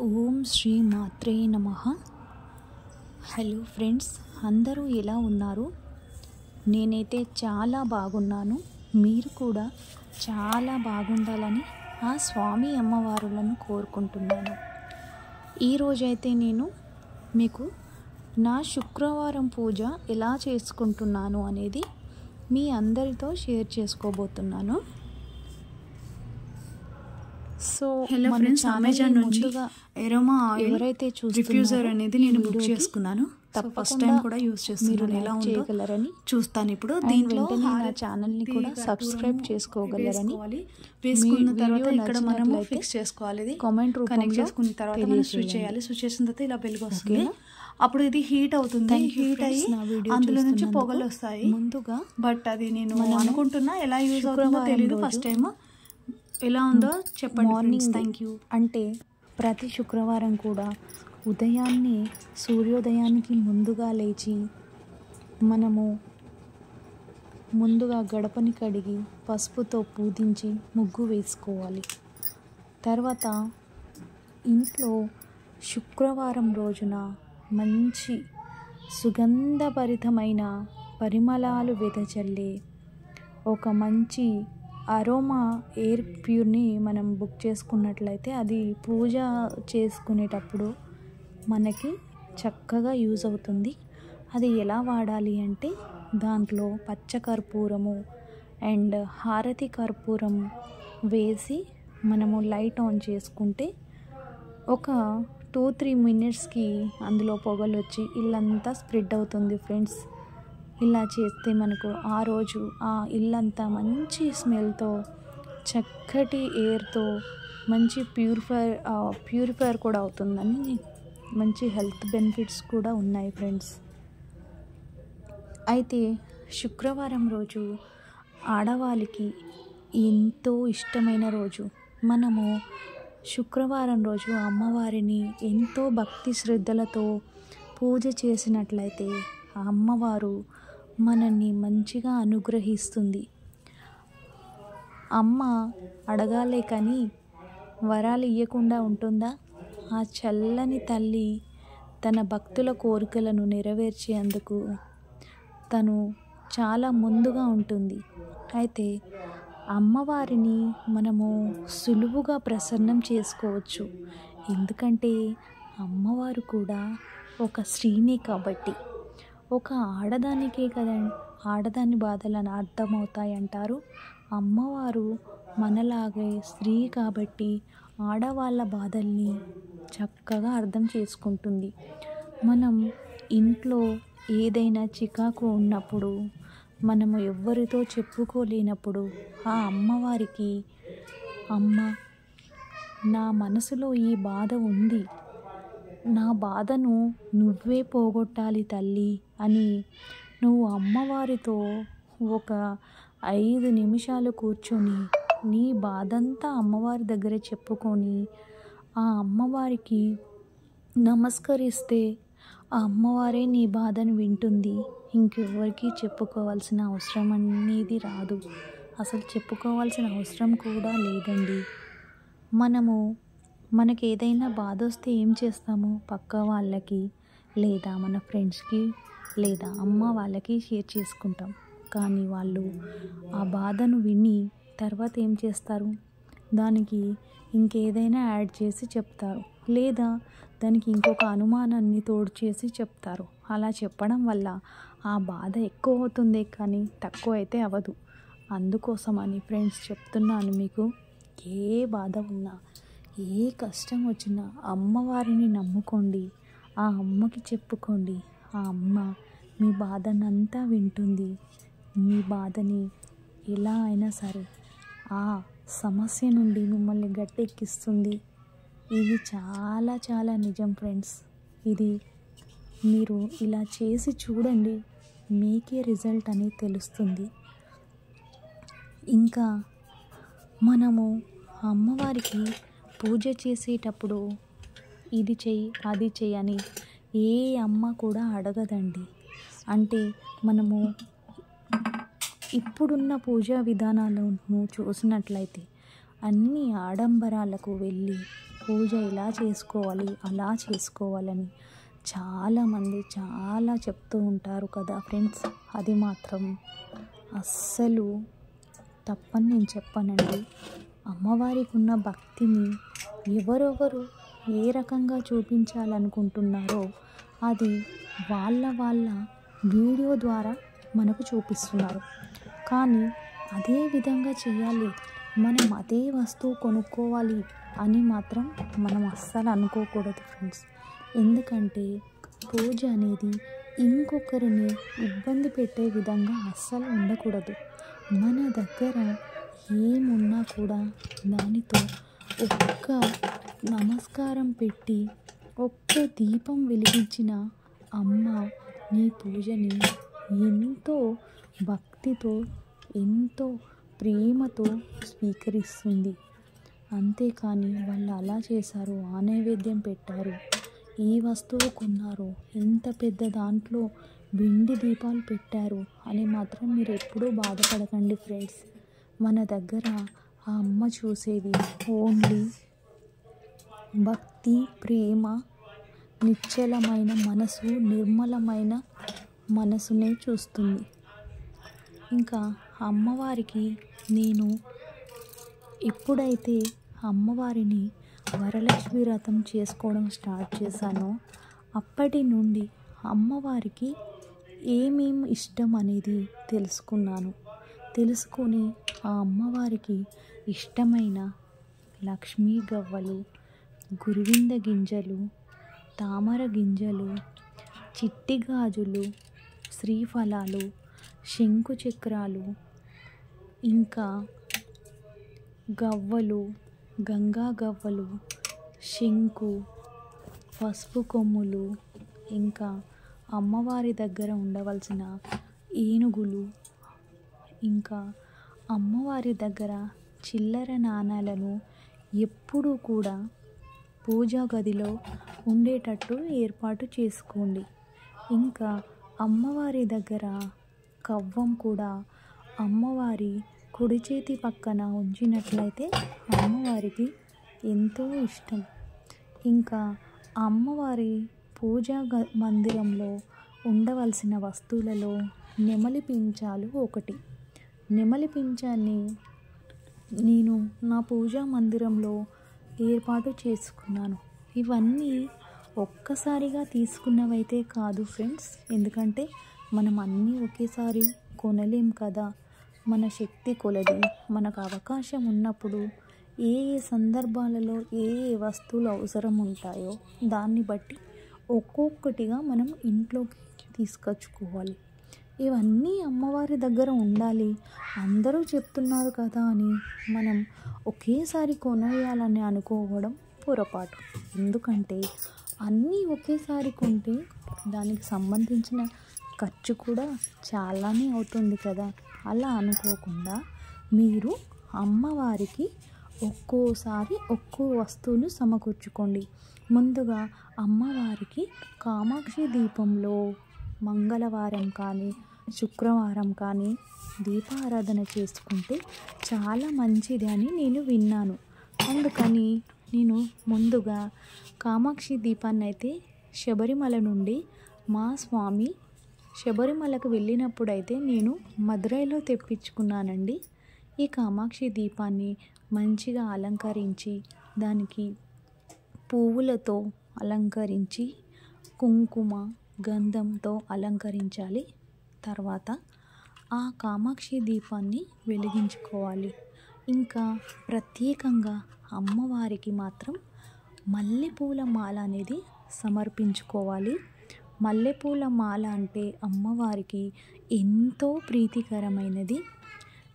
ఓం శ్రీ మాత్రే నమః. Hello friends, అందరూ ఎలా ఉన్నారు? నేనైతే చాలా బాగున్నాను. మీరు కూడా చాలా బాగుండాలని ఆ స్వామి అమ్మవారులను కోరుకుంటున్నాను. ఈరోజైతే నేను మీకు నా శుక్రవారం పూజ ఎలా చేసుకుంటున్నాను అనేది మీ అందరితో షేర్ చేసుకోబోతున్నాను. సో హలో ఫ్రెండ్స్, అమెజాన్ నుంచి ఎరోమా ఎవరైతే రిఫ్యూజర్ అనేది నేను బుక్ చేసుకున్నాను. ఫస్ట్ టైం కూడా యూజ్ చేస్తున్నాను. ఎలా ఉందో చూస్తాను ఇప్పుడు. దీంట్లో నా ఛానల్ ని కూడా సబ్స్క్రైబ్ చేసుకోగలరని, వేసుకున్న తర్వాత ఇక్కడ మనము ఫిక్స్ చేసుకోవాలి. ఇది కామెంట్ కనెక్ట్ చేసుకున్న తర్వాత మనం స్విచ్ చేయాలి. స్విచ్ చేసిన తర్వాత ఇలా వెలుగు వస్తుంది. అప్పుడు ఇది హీట్ అవుతుంది. హీట్ అయ్యి అందులో నుంచి పొగలు వస్తాయి ముందుగా. బట్ అది నేను అనుకుంటున్నా ఎలా యూజ్ అవుతుందో తెలియదు. ఫస్ట్ టైం ఎలా ఉందో చెప్పండి. Morning thank you. అంటే ప్రతి శుక్రవారం కూడా ఉదయాన్నే సూర్యోదయానికి ముందుగా లేచి మనము ముందుగా గడపని కడిగి పసుపుతో పూజించి ముగ్గు వేసుకోవాలి. తర్వాత ఇంట్లో శుక్రవారం రోజున మంచి సుగంధభరితమైన పరిమళాలు వెదజల్లే ఒక మంచి అరోమా ఎయిర్ ప్యూర్ని మనం బుక్ చేసుకున్నట్లయితే అది పూజ చేసుకునేటప్పుడు మనకి చక్కగా యూజ్ అవుతుంది. అది ఎలా వాడాలి అంటే దాంట్లో పచ్చకర్పూరము అండ్ హారతి కర్పూరం వేసి మనము లైట్ ఆన్ చేసుకుంటే ఒక 2-3 మినిట్స్కి అందులో పొగలు వచ్చి ఇల్లంతా స్ప్రెడ్ అవుతుంది ఫ్రెండ్స్. ఇలా చేస్తే మనకు ఆ రోజు ఆ ఇల్లంతా మంచి స్మెల్తో, చక్కటి ఎయిర్తో, మంచి ప్యూరిఫైర్ కూడా అవుతుందని మంచి హెల్త్ బెనిఫిట్స్ కూడా ఉన్నాయి ఫ్రెండ్స్. అయితే శుక్రవారం రోజు ఆడవాళ్ళకి ఎంతో ఇష్టమైన రోజు. మనము శుక్రవారం రోజు అమ్మవారిని ఎంతో భక్తి శ్రద్ధలతో పూజ చేసినట్లయితే ఆ అమ్మవారు మనల్ని మంచిగా అనుగ్రహిస్తుంది. అమ్మ అడగాలే కానీ వరాలు ఇవ్వకుండా ఉంటుందా? ఆ చల్లని తల్లి తన భక్తుల కోరికలను నెరవేర్చేందుకు తను చాలా ముందుగా ఉంటుంది. అయితే అమ్మవారిని మనము సులువుగా ప్రసన్నం చేసుకోవచ్చు. ఎందుకంటే అమ్మవారు కూడా ఒక స్త్రీనే కాబట్టి. ఒక ఆడదానికే కదండి ఆడదాని బాధలను అర్థమవుతాయి అంటారు. అమ్మవారు మనలాగే స్త్రీ కాబట్టి ఆడవాళ్ళ బాధల్ని చక్కగా అర్థం చేసుకుంటుంది. మనం ఇంట్లో ఏదైనా చికాకు ఉన్నప్పుడు, మనము ఎవ్వరితో చెప్పుకోలేనప్పుడు ఆ అమ్మవారికి, అమ్మ నా మనసులో ఈ బాధ ఉంది, నా బాధను నువ్వే పోగొట్టాలి తల్లి అని నువ్వు అమ్మవారితో ఒక 5 నిమిషాలు కూర్చొని నీ బాధంతా అమ్మవారి దగ్గర చెప్పుకొని ఆ అమ్మవారికి నమస్కరిస్తే ఆ అమ్మవారే నీ బాధను వింటుంది. ఇంకెవ్వరికి చెప్పుకోవాల్సిన అవసరం అనేది రాదు. అసలు చెప్పుకోవాల్సిన అవసరం కూడా లేదండి. మనకి ఏదైనా బాధ వస్తే ఏం చేస్తాము? పక్క వాళ్ళకి లేదా మన ఫ్రెండ్స్కి లేదా అమ్మ వాళ్ళకి షేర్ చేసుకుంటాం. కానీ వాళ్ళు ఆ బాధను విని తర్వాత ఏం చేస్తారు? దానికి ఇంకేదైనా యాడ్ చేసి చెప్తారు, లేదా దానికి ఇంకొక అనుమానాన్ని తోడు చేసి చెప్తారు. అలా చెప్పడం వల్ల ఆ బాధ ఎక్కువ అవుతుంది కానీ తక్కువ అయితే అవ్వదు. అందుకోసమని ఫ్రెండ్స్ చెప్తున్నాను, మీకు ఏ బాధ ఉన్నా, ఏ కష్టం వచ్చినా అమ్మవారిని నమ్ముకోండి. ఆ అమ్మకి చెప్పుకోండి. ఆ అమ్మ మీ బాధనంతా వింటుంది. మీ బాధని ఎలా అయినా సరే ఆ సమస్య నుండి మిమ్మల్ని గట్టెక్కిస్తుంది. ఇది చాలా చాలా నిజం ఫ్రెండ్స్. ఇది మీరు ఇలా చేసి చూడండి, మీకే రిజల్ట్ అనేది తెలుస్తుంది. ఇంకా మనము అమ్మవారికి పూజ చేసేటప్పుడు ఇది చెయ్యి అది చెయ్యి అని ఏ అమ్మ కూడా అడగదండి. అంటే మనము ఇప్పుడున్న పూజా విధానాలను చూసినట్లయితే అన్ని ఆడంబరాలకు వెళ్ళి పూజ ఇలా చేసుకోవాలి, అలా చేసుకోవాలని చాలామంది చాలా చెప్తూ ఉంటారు కదా ఫ్రెండ్స్. అది మాత్రం అస్సలు తప్పని నేను చెప్పానండి. అమ్మవారికి ఉన్న భక్తిని ఎవరెవరు ఏ రకంగా చూపించాలనుకుంటున్నారో అది వాళ్ళ వీడియో ద్వారా మనకు చూపిస్తున్నారు. కానీ అదే విధంగా చేయాలి, మనం అదే వస్తువు కొనుక్కోవాలి అని మాత్రం మనం అస్సలు అనుకోకూడదు ఫ్రెండ్స్. ఎందుకంటే పూజ అనేది ఇంకొకరిని ఇబ్బంది పెట్టే విధంగా అస్సలు ఉండకూడదు. మన దగ్గర ఏమున్నా కూడా దానితో ఒక్క నమస్కారం పెట్టి ఒక్క దీపం వెలిగించిన అమ్మ నీ పూజని ఎంతో భక్తితో ఎంతో ప్రేమతో స్వీకరిస్తుంది. అంతేకాని వాళ్ళు అలా చేశారు, ఆ నైవేద్యం పెట్టారు, ఈ వస్తువు కొన్నారు, ఇంత పెద్ద దాంట్లో వెండి దీపాలు పెట్టారు అని మాత్రం మీరు ఎప్పుడూ బాధపడకండి ఫ్రెండ్స్. మన దగ్గర ఆ అమ్మ చూసేది ఓన్లీ భక్తి, ప్రేమ, నిశ్చలమైన మనసు, నిర్మలమైన మనసునే చూస్తుంది. ఇంకా అమ్మవారికి నేను ఎప్పుడైతే అమ్మవారిని వరలక్ష్మి వ్రతం చేసుకోవడం స్టార్ట్ చేశానో అప్పటి నుండి అమ్మవారికి ఏమేమి ఇష్టం అనేది తెలుసుకొని ఆ అమ్మవారికి ఇష్టమైన లక్ష్మీ గవ్వలు, గురువింద గింజలు, తామర గింజలు, చిట్టి గాజులు, శ్రీఫలాలు, శంకు చక్రాలు, ఇంకా గవ్వలు, గంగా గవ్వలు, శంకు, పసుపు కొమ్ములు, ఇంకా అమ్మవారి దగ్గర ఉండవలసిన ఏనుగులు, ఇంకా అమ్మవారి దగ్గర చిల్లర నాణాలను ఎప్పుడూ కూడా పూజా గదిలో ఉండేటట్టు ఏర్పాటు చేసుకోండి. ఇంకా అమ్మవారి దగ్గర కవ్వం కూడా అమ్మవారి కుడి చేతి పక్కన ఉంచినట్లయితే అమ్మవారికి ఎంతో ఇష్టం. ఇంకా అమ్మవారి పూజా మందిరంలో ఉండవలసిన వస్తువులలో నెమలి పించాలు ఒకటి. నెమలి పించాన్ని నేను నా పూజా మందిరంలో ఏర్పాటు చేసుకున్నాను. ఇవన్నీ ఒక్కసారిగా తీసుకున్నవైతే కాదు ఫ్రెండ్స్. ఎందుకంటే మనం అన్నీ ఒకేసారి కొనలేం కదా. మన శక్తి కొలది, మనకు అవకాశం ఉన్నప్పుడు ఏ సందర్భాలలో ఏ వస్తువులు అవసరం ఉంటాయో దాన్ని బట్టి ఒక్కొక్కటిగా మనం ఇంట్లోకి తీసుకొచ్చుకోవాలి. ఇవన్నీ అమ్మవారి దగ్గర ఉండాలి, అందరూ చెప్తున్నారు కదా అని మనం ఒకేసారి కొనేయాలని అనుకోవడం పొరపాటు. ఎందుకంటే అన్నీ ఒకేసారి కొంటే దానికి సంబంధించిన ఖర్చు కూడా చాలానే అవుతుంది కదా. అలా అనుకోకుండా మీరు అమ్మవారికి ఒక్కోసారి ఒక్కో వస్తువును సమకూర్చుకోండి. ముందుగా అమ్మవారికి కామాక్షి దీపంలో మంగళవారం కానీ శుక్రవారం కానీ దీపారాధన చేసుకుంటే చాలా మంచిది అని నేను విన్నాను. అందుకని నేను ముందుగా కామాక్షి దీపాన్ని అయితే శబరిమల నుండి మా స్వామి శబరిమలకు వెళ్ళినప్పుడైతే నేను మదురైలో తెప్పించుకున్నానండి. ఈ కామాక్షి దీపాన్ని మంచిగా అలంకరించి దానికి పువ్వులతో అలంకరించి కుంకుమ గంధంతో అలంకరించాలి. తర్వాత ఆ కామాక్షి దీపాన్ని వెలిగించుకోవాలి. ఇంకా ప్రత్యేకంగా అమ్మవారికి మాత్రం మల్లెపూల మాల అనేది సమర్పించుకోవాలి. మల్లెపూల మాల అంటే అమ్మవారికి ఎంతో ప్రీతికరమైనది.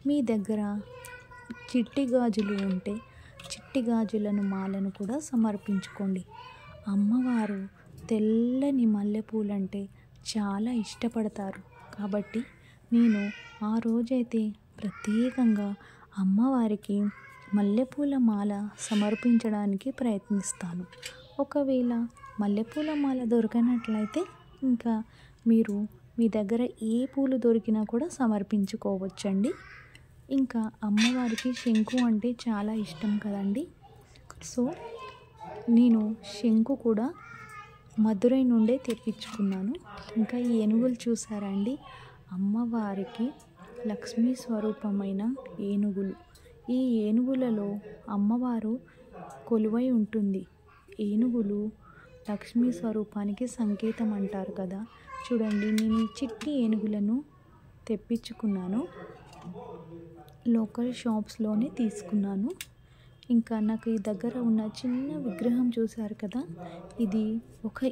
మీ దగ్గర చిట్టి గాజులు ఉంటే చిట్టి గాజులను మాలను కూడా సమర్పించుకోండి. అమ్మవారు తెల్లని మల్లెపూలంటే చాలా ఇష్టపడతారు. కాబట్టి నేను ఆ రోజైతే ప్రత్యేకంగా అమ్మవారికి మల్లెపూల మాల సమర్పించడానికి ప్రయత్నిస్తాను. ఒకవేళ మల్లెపూల మాల దొరకనట్లయితే ఇంకా మీరు మీ దగ్గర ఏ పూలు దొరికినా కూడా సమర్పించుకోవచ్చండి. ఇంకా అమ్మవారికి శంకు అంటే చాలా ఇష్టం కదండి. సో నేను శంకు కూడా మదురై నుండే తెప్పించుకున్నాను. ఇంకా ఈ ఏనుగులు చూసారా అండి, అమ్మవారికి లక్ష్మీ స్వరూపమైన ఏనుగులు. ఈ ఏనుగులలో అమ్మవారు కొలువై ఉంటుంది. ఏనుగులు లక్ష్మీ స్వరూపానికి సంకేతం అంటారు కదా. చూడండి, నేను ఈ చిట్టి ఏనుగులను తెప్పించుకున్నాను, లోకల్ షాప్స్లోనే తీసుకున్నాను. ఇంకా నాకు ఈ దగ్గర ఉన్న చిన్న విగ్రహం చూశారు కదా, ఇది 1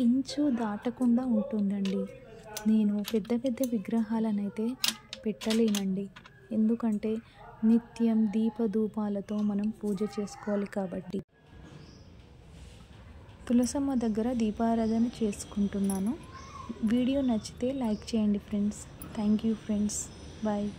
ఇంచు దాటకుండా ఉంటుందండి. నేను పెద్ద పెద్ద విగ్రహాలనైతే పెట్టలేనండి, ఎందుకంటే నిత్యం దీపధూపాలతో మనం పూజ చేసుకోవాలి కాబట్టి. తులసమ్మ దగ్గర దీపారాధన చేసుకుంటున్నాను. వీడియో నచ్చితే లైక్ చేయండి friends. Thank you friends. Bye.